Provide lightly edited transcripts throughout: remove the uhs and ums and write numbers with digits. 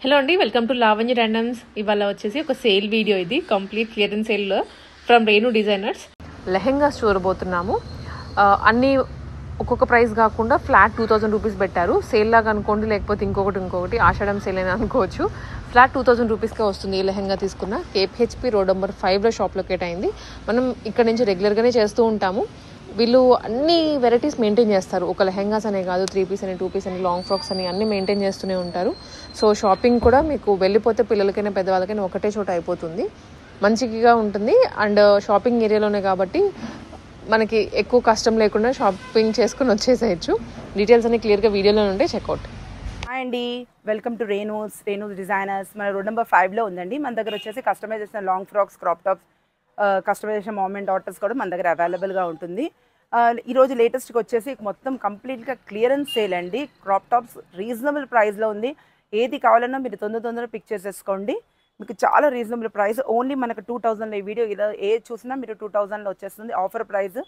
Hello అండి, welcome to Lavanya randoms. ఇవాళ వచ్చేసి ఒక సేల్ వీడియో. ఇది complete clearance sale from Renu designers. Lehengas చూడబోతున్నాము. అన్నీ ఒక్కొక్క ప్రైస్ కాకుండా ఫ్లాట్ 2000 రూపీస్ పెట్టారు. సేల్ లాగా అనుకోండి, లేకపోతే ఇంకొకటి ఆషాఢం సేల్ అని అనుకోవచ్చు. ఫ్లాట్ 2000 రూపీస్కే వస్తుంది. ఈ లెహెంగా తీసుకున్న కేపీహెచ్పి రోడ్ నెంబర్ 5లో షాప్ లొకేట్ అయింది. మనం ఇక్కడ నుంచి రెగ్యులర్గానే చేస్తూ ఉంటాము. వీళ్ళు అన్ని వెరైటీస్ మెయింటైన్ చేస్తారు. ఒక లెహెంగాస్ అనే కాదు, 3 పీస్ అని, 2 పీస్ అని, లాంగ్ ఫ్రాక్స్ అని అన్నీ మెయింటైన్ చేస్తూనే ఉంటారు. సో షాపింగ్ కూడా మీకు వెళ్ళిపోతే పిల్లలకైనా పెద్దవాళ్ళకైనా ఒకటే చోట అయిపోతుంది, మంచిగా ఉంటుంది. అండ్ షాపింగ్ ఏరియాలోనే కాబట్టి మనకి ఎక్కువ కష్టం లేకుండా షాపింగ్ చేసుకుని వచ్చేసేయచ్చు. డీటెయిల్స్ అన్ని క్లియర్గా వీడియోలో ఉంటే చెక్అవుట్. హాయ్ అండి, వెల్కమ్ టు రేణూస్ డిజైనర్స్. మన రోడ్ నెంబర్ 5లో ఉందండి. మన దగ్గర వచ్చేసి కస్టమైజ్ చేసిన long frocks, crop tops, customization mom and daughters కూడా మన దగ్గర అవైలబుల్గా ఉంటుంది. ఈరోజు లేటెస్ట్గా వచ్చేసి మొత్తం కంప్లీట్గా క్లియరెన్స్ సేల్ అండి. క్రాప్ టాప్స్ రీజనబుల్ ప్రైస్లో ఉంది. ఏది కావాలన్నా మీరు తొందరగా పిక్ చేసేసుకోండి. మీకు చాలా రీజనబుల్ ప్రైస్. ఓన్లీ మనకు 2000లో ఈ వీడియో ఇలా ఏది చూసినా మీరు 2000లో వచ్చేస్తుంది ఆఫర్ ప్రైస్.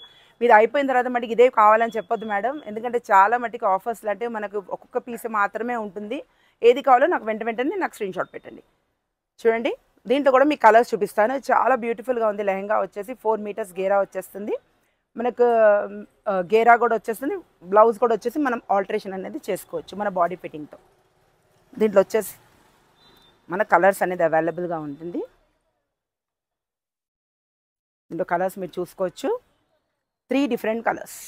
మీరు అయిపోయిన తర్వాత మటుకు ఇదే కావాలని చెప్పొద్దు మేడం, ఎందుకంటే చాలా మటుకు ఆఫర్స్లు అంటే మనకు ఒక్కొక్క పీస్ మాత్రమే ఉంటుంది. ఏది కావాలో నాకు వెంటనే నాకు స్క్రీన్ షాట్ పెట్టండి. చూడండి, దీంట్లో కూడా మీకు కలర్స్ చూపిస్తాను. చాలా బ్యూటిఫుల్గా ఉంది. లెహెంగా వచ్చేసి 4 మీటర్స్ గేరా వచ్చేస్తుంది. మనకు గేరా కూడా వచ్చేస్తుంది. బ్లౌజ్ కూడా వచ్చేసి మనం ఆల్టరేషన్ అనేది చేసుకోవచ్చు మన బాడీ ఫిట్టింగ్తో. దీంట్లో వచ్చేసి మన కలర్స్ అనేది అవైలబుల్గా ఉంటుంది. దీంట్లో కలర్స్ మీరు చూసుకోవచ్చు, 3 డిఫరెంట్ కలర్స్.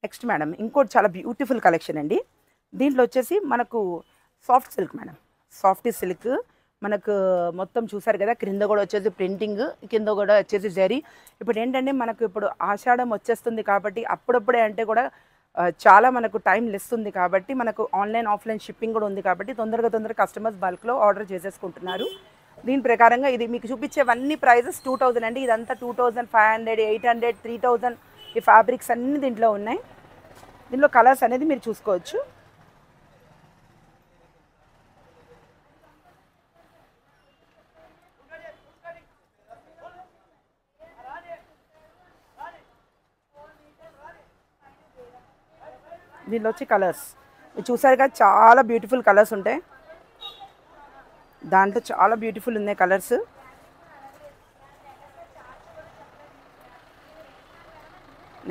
నెక్స్ట్ మేడం, ఇంకోటి చాలా బ్యూటిఫుల్ కలెక్షన్ అండి. దీంట్లో వచ్చేసి మనకు soft silk madam, soft silk మనకు మొత్తం చూసారు కదా. క్రింద కూడా వచ్చేసి ప్రింటింగ్, కింద కూడా వచ్చేసి జరీ. ఇప్పుడు ఏంటంటే మనకు ఇప్పుడు ఆషాఢం వచ్చేస్తుంది కాబట్టి అప్పుడప్పుడే అంటే కూడా చాలా మనకు టైం లెస్ ఉంది కాబట్టి మనకు ఆన్లైన్ ఆఫ్లైన్ షిప్పింగ్ కూడా ఉంది కాబట్టి తొందరగా కస్టమర్స్ బల్క్లో ఆర్డర్ చేసేసుకుంటున్నారు. దీని ప్రకారంగా ఇది మీకు చూపించేవన్నీ ప్రైజెస్ 2000 అండి. ఇదంతా 2500, 800, 3000 ఈ ఫ్యాబ్రిక్స్ అన్నీ దీంట్లో ఉన్నాయి. దీంట్లో కలర్స్ అనేది మీరు చూసుకోవచ్చు. దీనిలో వచ్చి కలర్స్ మీరు చూసారు కదా, చాలా బ్యూటిఫుల్ కలర్స్ ఉంటాయి. దాంట్లో చాలా బ్యూటిఫుల్ ఉన్నాయి కలర్స్.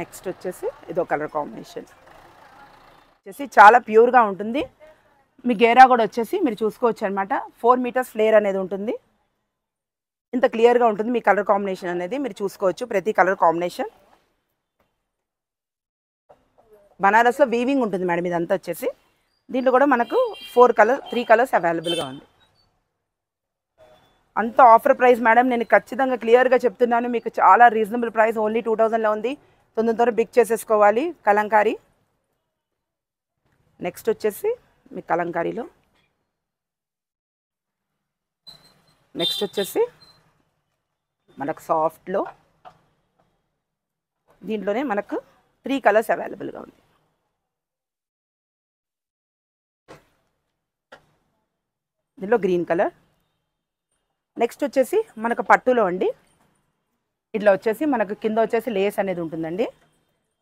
నెక్స్ట్ వచ్చేసి ఇదో కలర్ కాంబినేషన్ వచ్చేసి చాలా ప్యూర్గా ఉంటుంది. మీ గేరా కూడా వచ్చేసి మీరు చూసుకోవచ్చు అనమాట. 4 మీటర్స్ ఫ్లేర్ అనేది ఉంటుంది. ఇంత క్లియర్గా ఉంటుంది. మీ కలర్ కాంబినేషన్ అనేది మీరు చూసుకోవచ్చు. ప్రతి కలర్ కాంబినేషన్ బనారస్లో వీవింగ్ ఉంటుంది మేడం. ఇదంతా వచ్చేసి దీంట్లో కూడా మనకు 3 కలర్స్ అవైలబుల్గా ఉంది. అంత ఆఫర్ ప్రైస్ మేడం, నేను ఖచ్చితంగా క్లియర్గా చెప్తున్నాను. మీకు చాలా రీజనబుల్ ప్రైస్, ఓన్లీ 2000లో ఉంది. తొందరగా బిక్ చేసేసుకోవాలి. కలంకారీ. నెక్స్ట్ వచ్చేసి మీ కలంకారీలో నెక్స్ట్ వచ్చేసి మనకు సాఫ్ట్లో దీంట్లోనే మనకు 3 కలర్స్ అవైలబుల్గా ఉంది. దీనిలో గ్రీన్ కలర్. నెక్స్ట్ వచ్చేసి మనకు పట్టులో అండి. ఇట్లా వచ్చేసి మనకు కింద వచ్చేసి లేస్ అనేది ఉంటుందండి.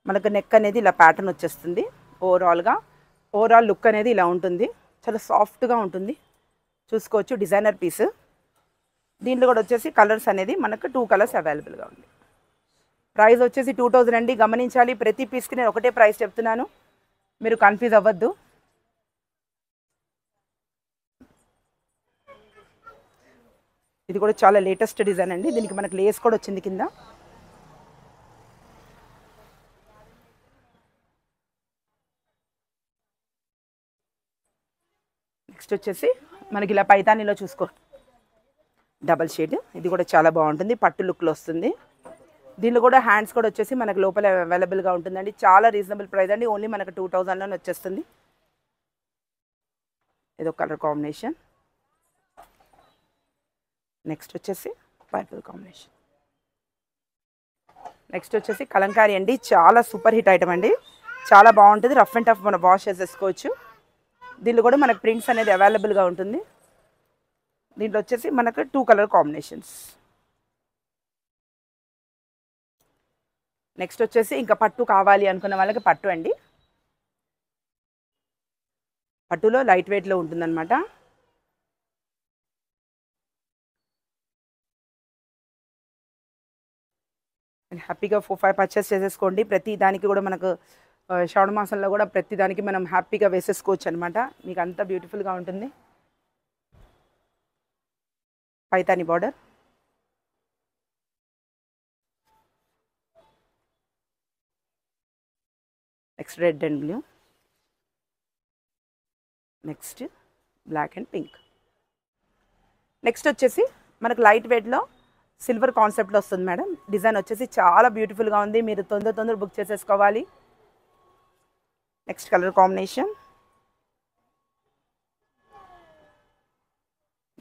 మనకు నెక్ అనేది ఇలా ప్యాటర్న్ వచ్చేస్తుంది. ఓవరాల్ లుక్ అనేది ఇలా ఉంటుంది. చాలా సాఫ్ట్గా ఉంటుంది, చూసుకోవచ్చు. Designer piece. దీంట్లో కూడా వచ్చేసి కలర్స్ అనేది మనకు 2 కలర్స్ అవైలబుల్గా ఉంది. ప్రైస్ వచ్చేసి 2000 అండి. గమనించాలి, ప్రతి పీస్కి నేను ఒకటే ప్రైస్ చెప్తున్నాను, మీరు కన్ఫ్యూజ్ అవ్వద్దు. ఇది కూడా చాలా లేటెస్ట్ డిజైన్ అండి. దీనికి మనకు లేస్ కూడా వచ్చింది కింద. నెక్స్ట్ వచ్చేసి మనకి ఇలా పైతానీలో చూసుకో, డబల్ షేడ్. ఇది కూడా చాలా బాగుంటుంది, పట్టు లుక్లో వస్తుంది. దీనిలో కూడా హ్యాండ్స్ కూడా వచ్చేసి మనకు లోపల అవైలబుల్గా ఉంటుందండి. చాలా రీజనబుల్ ప్రైస్ అండి. ఓన్లీ మనకు 2000లోనే వచ్చేస్తుంది. ఇదో కలర్ కాంబినేషన్. నెక్స్ట్ వచ్చేసి పర్పుల్ కాంబినేషన్. నెక్స్ట్ వచ్చేసి కలంకారీ అండి. చాలా సూపర్ హిట్ ఐటమ్ అండి. చాలా బాగుంటుంది. రఫ్ అండ్ టఫ్ మనం వాష్ చేసేసుకోవచ్చు. దీనిలో కూడా మనకు ప్రింట్స్ అనేది అవైలబుల్గా ఉంటుంది. దీంట్లో వచ్చేసి మనకు 2 కలర్ కాంబినేషన్స్. నెక్స్ట్ వచ్చేసి ఇంకా పట్టు కావాలి అనుకున్న వాళ్ళకి పట్టు అండి. పట్టులో లైట్ వెయిట్లో ఉంటుందన్నమాట. హ్యాపీగా 4-5 పర్చేస్ చేసేసుకోండి. ప్రతి దానికి కూడా మనకు శ్రావణ మాసంలో కూడా ప్రతి దానికి మనం హ్యాపీగా వేసేసుకోవచ్చు అనమాట. మీకు అంత బ్యూటిఫుల్గా ఉంటుంది. Paithani border, next red and blue, next black and pink. Next వచ్చేసి మనకు లైట్ వెయిట్లో సిల్వర్ కాన్సెప్ట్లో వస్తుంది మేడం. డిజైన్ వచ్చేసి చాలా బ్యూటిఫుల్గా ఉంది. మీరు తొందర బుక్ చేసేసుకోవాలి. నెక్స్ట్ కలర్ కాంబినేషన్,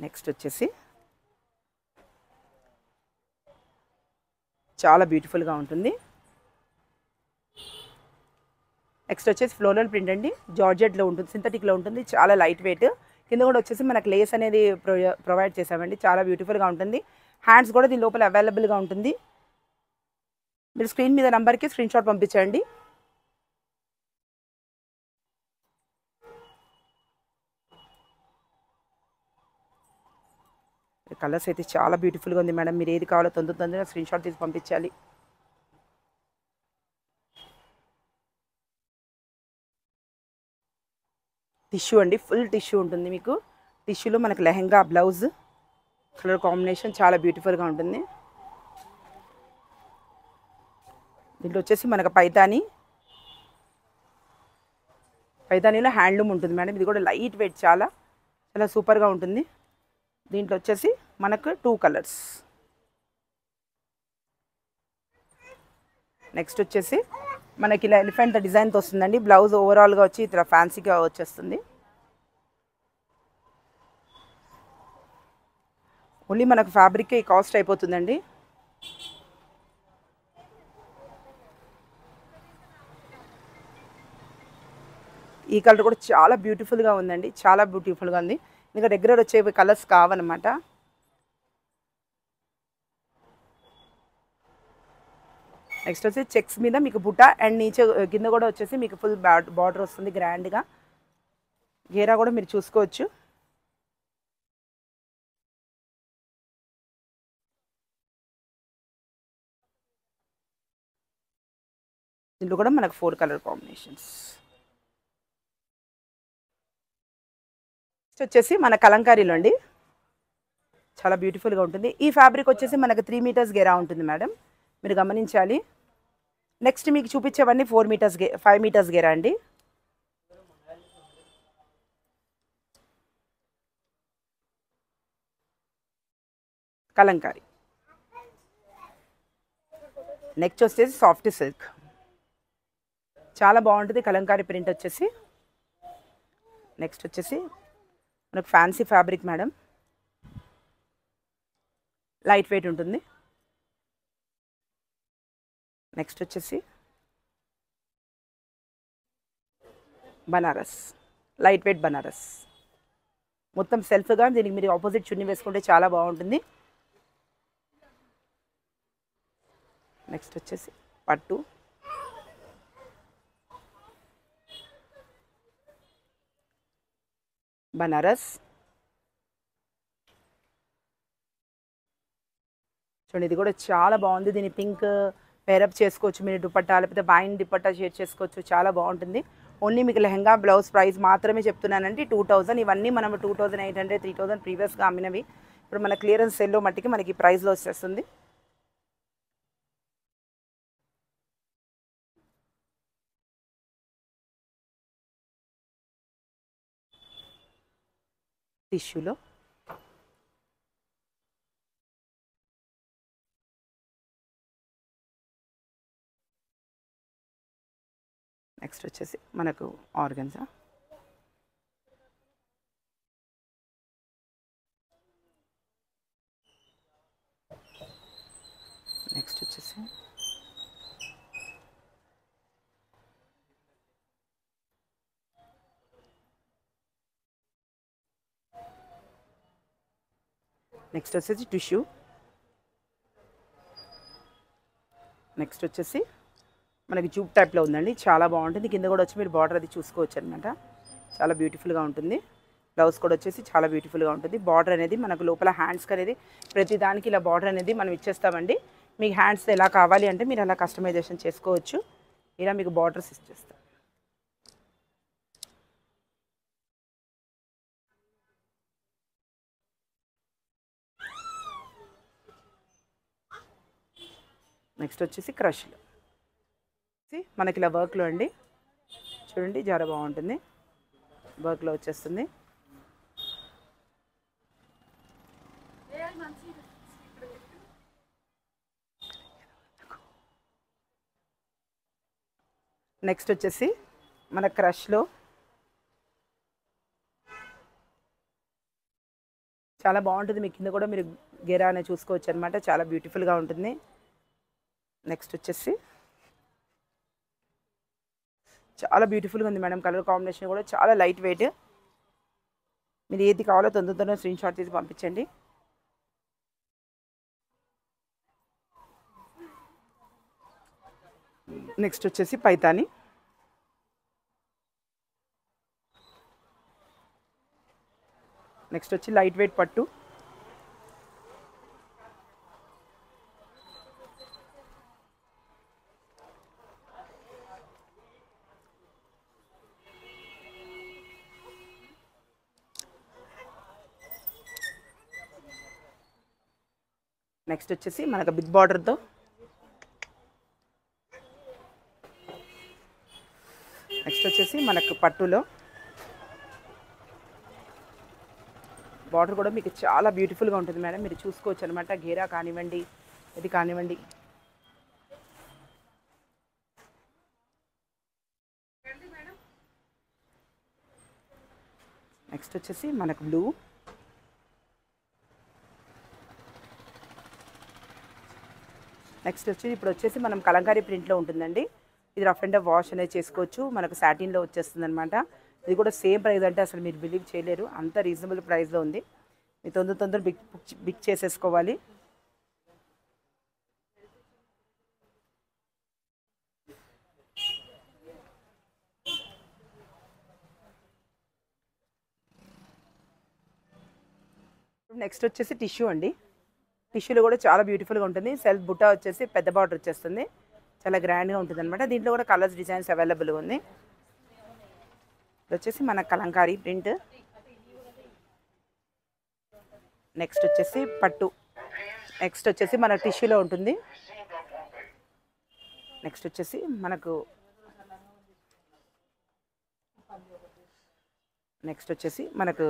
నెక్స్ట్ వచ్చేసి చాలా బ్యూటిఫుల్గా ఉంటుంది. నెక్స్ట్ వచ్చేసి ఫ్లోరల్ ప్రింట్ అండి. జార్జెట్లో ఉంటుంది, సింథటిక్లో ఉంటుంది. చాలా లైట్ వెయిట్. కింద కూడా వచ్చేసి మనకు లేస్ అనేది ప్రొవైడ్ చేసామండి. చాలా బ్యూటిఫుల్గా ఉంటుంది. హ్యాండ్స్ కూడా దీని లోపల అవైలబుల్గా ఉంటుంది. మీరు స్క్రీన్ మీద నెంబర్కి స్క్రీన్ షాట్ పంపించండి. కలర్స్ అయితే చాలా బ్యూటిఫుల్గా ఉంది మేడం. మీరు ఏది కావాలో తొందరగా స్క్రీన్ షాట్ తీసి పంపించాలి. టిష్యూ అండి, ఫుల్ టిష్యూ ఉంటుంది మీకు. టిష్యూలో మనకు లెహెంగా, బ్లౌజ్ కలర్ కాంబినేషన్ చాలా బ్యూటిఫుల్గా ఉంటుంది. దీంట్లో వచ్చేసి మనకు పైతానీలో హ్యాండ్లూమ్ ఉంటుంది మేడం. ఇది కూడా లైట్ వెయిట్, చాలా సూపర్గా ఉంటుంది. దీంట్లో వచ్చేసి మనకు 2 కలర్స్. నెక్స్ట్ వచ్చేసి మనకి ఇలా ఎలిఫెంట్ డిజైన్తో వస్తుందండి. బ్లౌజ్ ఓవరాల్గా వచ్చి ఇట్లా ఫ్యాన్సీగా వచ్చేస్తుంది. ఓన్లీ మనకు ఫ్యాబ్రికే కాస్ట్ అయిపోతుందండి. ఈ కలర్ కూడా చాలా బ్యూటిఫుల్గా ఉందండి. చాలా బ్యూటిఫుల్గా ఉంది. ఇంకా రెగ్యులర్ వచ్చే కలర్స్ కావన్నమాట. నెక్స్ట్ వచ్చి చెక్స్ మీద మీకు బుట్ట అండ్ నీచే కింద కూడా వచ్చేసి మీకు ఫుల్ బార్డర్ వస్తుంది గ్రాండ్గా. గేరా కూడా మీరు చూసుకోవచ్చు. దీంట్లో కూడా మనకు 4 కలర్ కాంబినేషన్స్. నెక్స్ట్ వచ్చేసి మన కలంకారీలో అండి. చాలా బ్యూటిఫుల్గా ఉంటుంది. ఈ ఫ్యాబ్రిక్ వచ్చేసి మనకు 3 మీటర్స్ గేరా ఉంటుంది మేడం, మీరు గమనించాలి. నెక్స్ట్ మీకు చూపించేవన్నీ 5 మీటర్స్ గేరా అండి. కలంకారీ. నెక్స్ట్ వచ్చేసి సాఫ్ట్ సిల్క్, చాలా బాగుంటుంది కలంకారీ ప్రింట్ వచ్చేసి. నెక్స్ట్ వచ్చేసి మనకు fancy fabric madam, light weight ఉంటుంది. నెక్స్ట్ వచ్చేసి బనారస్, లైట్ వెయిట్ బనారస్, మొత్తం సెల్ఫ్గా. దీనికి మీరు ఆపోజిట్ చున్నీ వేసుకుంటే చాలా బాగుంటుంది. నెక్స్ట్ వచ్చేసి పట్టు, బనారస్. చూడండి, ఇది కూడా చాలా బాగుంది. దీన్ని పింక్ పేరప్ చేసుకోవచ్చు మీరు దుపట్టా, లేకపోతే బైండ్ దుపట్టా షేర్ చేసుకోవచ్చు. చాలా బాగుంటుంది. ఓన్లీ మీకు లెహంగా బ్లౌజ్ ప్రైస్ మాత్రమే చెప్తున్నానండి 2000. ఇవన్నీ మనం 2800, 3000 ప్రీవియస్గా అమ్మినవి. ఇప్పుడు మన క్లియరెన్స్ సేల్లో మట్టికి మనకి ప్రైస్లో వచ్చేస్తుంది. టిష్యూలో నెక్స్ట్ వచ్చేసి మనకు ఆర్గన్జా, నెక్స్ట్ వచ్చేసి టిష్యూ. నెక్స్ట్ వచ్చేసి మనకి జూప్ టైప్లో ఉందండి, చాలా బాగుంటుంది. కింద కూడా వచ్చి మీరు బార్డర్ అది చూసుకోవచ్చు అనమాట. చాలా బ్యూటిఫుల్గా ఉంటుంది. బ్లౌజ్ కూడా వచ్చేసి చాలా బ్యూటిఫుల్గా ఉంటుంది. బార్డర్ అనేది మనకు లోపల హ్యాండ్స్కి అనేది ప్రతి దానికి ఇలా బార్డర్ అనేది మనం ఇచ్చేస్తామండి. మీకు హ్యాండ్స్ ఎలా కావాలి అంటే మీరు అలా కస్టమైజేషన్ చేసుకోవచ్చు. ఇలా మీకు బార్డర్స్ ఇచ్చేస్తాం. నెక్స్ట్ వచ్చేసి క్రష్లో మనకి ఇలా వర్క్లో అండి, చూడండి చాలా బాగుంటుంది. వర్క్లో వచ్చేస్తుంది. నెక్స్ట్ వచ్చేసి మన క్రష్లో చాలా బాగుంటుంది. మీ కింద కూడా మీరు గెరా అనేది చూసుకోవచ్చు అనమాట. చాలా బ్యూటిఫుల్గా ఉంటుంది. నెక్స్ట్ వచ్చేసి చాలా బ్యూటిఫుల్గా ఉంది మేడం. కలర్ కాంబినేషన్ కూడా చాలా లైట్ వెయిట్. మీరు ఏది కావాలో తొందరగా స్క్రీన్ షాట్ తీసి పంపించండి. నెక్స్ట్ వచ్చేసి పైతాని. నెక్స్ట్ వచ్చి లైట్ వెయిట్ పట్టు. నెక్స్ట్ వచ్చేసి మనకు బిగ్ బార్డర్తో నెక్స్ట్ వచ్చేసి మనకు పట్టులో బార్డర్ కూడా మీకు చాలా బ్యూటిఫుల్గా ఉంటుంది మేడం. మీరు చూసుకోవచ్చు అనమాట. గేరా కానివ్వండి, ఇది కానివ్వండి. నెక్స్ట్ వచ్చేసి మనకు బ్లూ. నెక్స్ట్ వచ్చి ఇప్పుడు వచ్చేసి మనం కలంకారీ ప్రింట్లో ఉంటుందండి. ఇది రఫ్ అండ్ వాష్ అనేది చేసుకోవచ్చు. మనకు సాటిన్లో వచ్చేస్తుంది అనమాట. ఇది కూడా సేమ్ ప్రైస్ అంటే అసలు మీరు బిలీవ్ చేయలేరు, అంత రీజనబుల్ ప్రైస్లో ఉంది. మీరు తొందర బిగ్ చేసేసుకోవాలి. నెక్స్ట్ వచ్చేసి టిష్యూ అండి. టిష్యూలో కూడా చాలా బ్యూటిఫుల్గా ఉంటుంది. సెల్ఫ్ బుట్టా వచ్చేసి పెద్ద బార్డర్ వచ్చేస్తుంది. చాలా గ్రాండ్గా ఉంటుంది అనమాట. దీంట్లో కూడా కలర్స్ డిజైన్స్ అవైలబుల్గా ఉంది. ఇది వచ్చేసి మన కలంకారీ ప్రింట్. నెక్స్ట్ వచ్చేసి పట్టు. నెక్స్ట్ వచ్చేసి మన టిష్యూలో ఉంటుంది. నెక్స్ట్ వచ్చేసి మనకు నెక్స్ట్ వచ్చేసి మనకు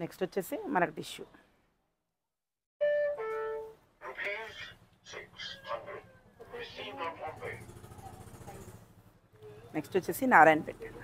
నెక్స్ట్ వచ్చేసి మనకు టిష్యూ. నెక్స్ట్ వచ్చేసి నారాయణపేట.